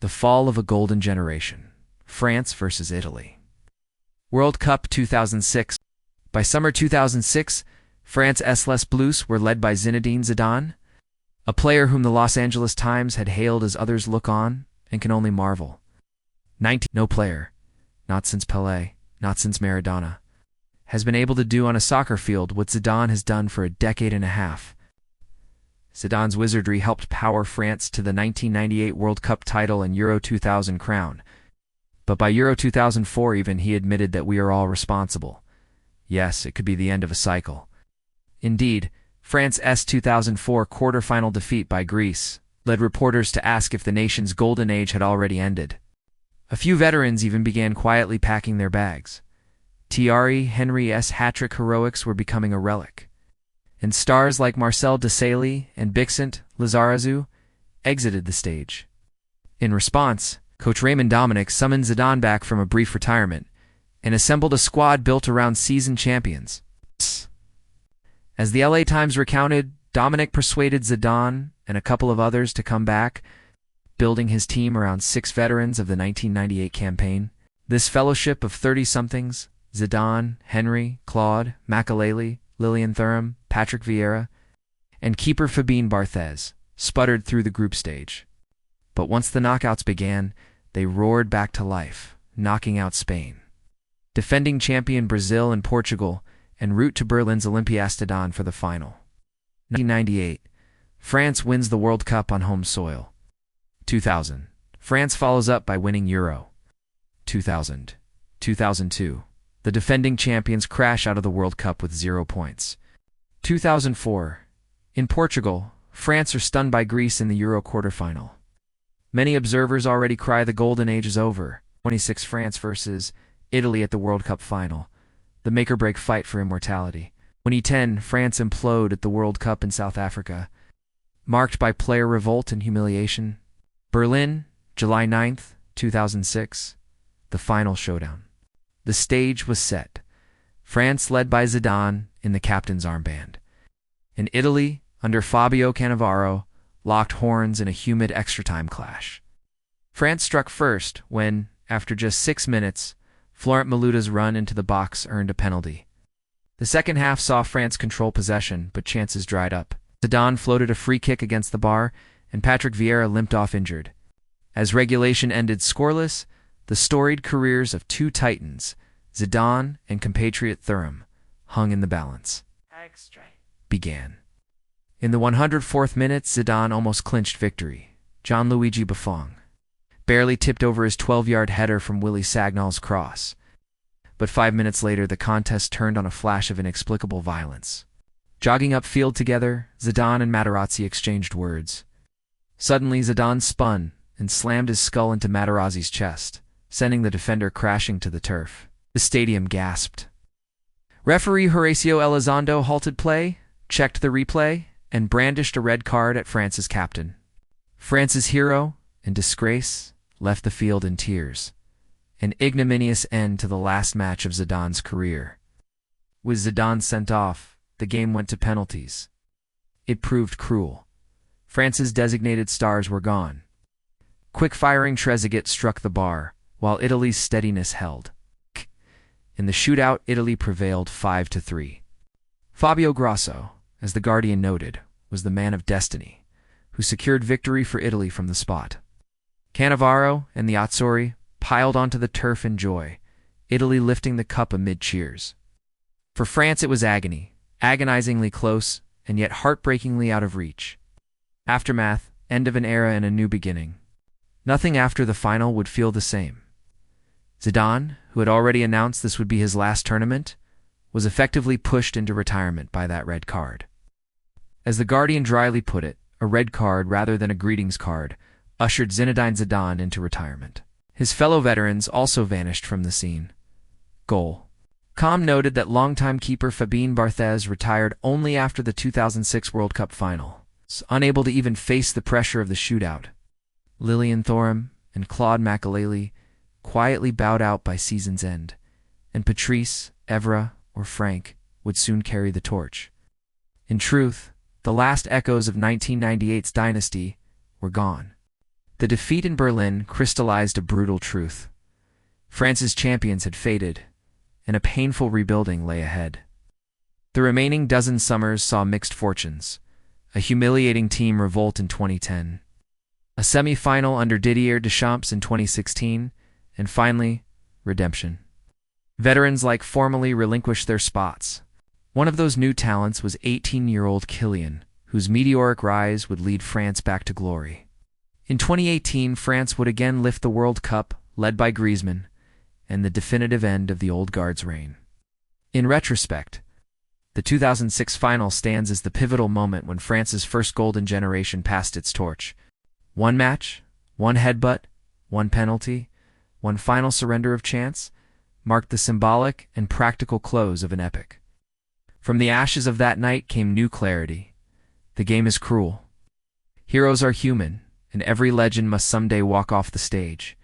The fall of a golden generation. France versus Italy. World Cup 2006. By summer 2006, France's Les Bleus were led by Zinedine Zidane, a player whom the Los Angeles Times had hailed as others look on and can only marvel. No player, not since Pelé, not since Maradona, has been able to do on a soccer field what Zidane has done for a decade and a half. Zidane's wizardry helped power France to the 1998 World Cup title and Euro 2000 crown. But by Euro 2004 even, he admitted that we are all responsible. Yes, it could be the end of a cycle. Indeed, France's 2004 quarter-final defeat by Greece led reporters to ask if the nation's golden age had already ended. A few veterans even began quietly packing their bags. Thierry Henry's hat-trick heroics were becoming a relic, and stars like Marcel Desailly and Bixent Lizarazu exited the stage. In response, coach Raymond Domenech summoned Zidane back from a brief retirement and assembled a squad built around seasoned champions. As the LA Times recounted, Domenech persuaded Zidane and a couple of others to come back, building his team around 6 veterans of the 1998 campaign. This fellowship of 30-somethings, Zidane, Henry, Claude, Makelele, Lilian Thuram, Patrick Vieira, and keeper Fabien Barthez, sputtered through the group stage. But once the knockouts began, they roared back to life, knocking out Spain, defending champion Brazil and Portugal, en route to Berlin's Olympiastadion for the final. 1998, France wins the World Cup on home soil. 2000, France follows up by winning Euro. 2000, 2002, the defending champions crash out of the World Cup with 0 points. 2004, in Portugal, France are stunned by Greece in the Euro quarterfinal. Many observers already cry the golden age is over. 26 France versus Italy at the World Cup final, the make-or-break fight for immortality. 2010, France implode at the World Cup in South Africa, marked by player revolt and humiliation. Berlin, July 9th, 2006, the final showdown. The stage was set. France led by Zidane in the captain's armband, and Italy, under Fabio Cannavaro, locked horns in a humid extra-time clash. France struck first when, after just 6 minutes, Florent Maluta's run into the box earned a penalty. The second half saw France control possession, but chances dried up. Zidane floated a free kick against the bar, and Patrick Vieira limped off injured. As regulation ended scoreless, the storied careers of 2 titans, Zidane and compatriot Thuram, hung in the balance. Began. In the 104th minute, Zidane almost clinched victory. Gianluigi Buffon barely tipped over his 12-yard header from Willy Sagnol's cross. But 5 minutes later, the contest turned on a flash of inexplicable violence. Jogging upfield together, Zidane and Materazzi exchanged words. Suddenly, Zidane spun and slammed his skull into Materazzi's chest, sending the defender crashing to the turf. The stadium gasped. Referee Horacio Elizondo halted play, checked the replay, and brandished a red card at France's captain. France's hero, in disgrace, left the field in tears. An ignominious end to the last match of Zidane's career. With Zidane sent off, the game went to penalties. It proved cruel. France's designated stars were gone. Quick-firing Trezeguet struck the bar, while Italy's steadiness held. In the shootout, Italy prevailed 5-3. Fabio Grosso, as The Guardian noted, was the man of destiny, who secured victory for Italy from the spot. Cannavaro and the Azzurri piled onto the turf in joy, Italy lifting the cup amid cheers. For France it was agony, agonizingly close, and yet heartbreakingly out of reach. Aftermath, end of an era and a new beginning. Nothing after the final would feel the same. Zidane, who had already announced this would be his last tournament, was effectively pushed into retirement by that red card. As The Guardian dryly put it, a red card rather than a greetings card ushered Zinedine Zidane into retirement. His fellow veterans also vanished from the scene. Goal. Com noted that longtime keeper Fabien Barthez retired only after the 2006 World Cup final, unable to even face the pressure of the shootout. Lilian Thuram and Claude Makelele quietly bowed out by season's end, and Patrice, Evra, or Frank would soon carry the torch. In truth, the last echoes of 1998's dynasty were gone. The defeat in Berlin crystallized a brutal truth. France's champions had faded, and a painful rebuilding lay ahead. The remaining dozen summers saw mixed fortunes: a humiliating team revolt in 2010, a semi-final under Didier Deschamps in 2016, and finally, redemption. Veterans like formally relinquished their spots. One of those new talents was 18-year-old Kylian, whose meteoric rise would lead France back to glory. In 2018, France would again lift the World Cup, led by Griezmann, and the definitive end of the old guard's reign. In retrospect, the 2006 final stands as the pivotal moment when France's first golden generation passed its torch. One match, one headbutt, one penalty, one final surrender of chance marked the symbolic and practical close of an epic. From the ashes of that night came new clarity. The game is cruel. Heroes are human, and every legend must someday walk off the stage.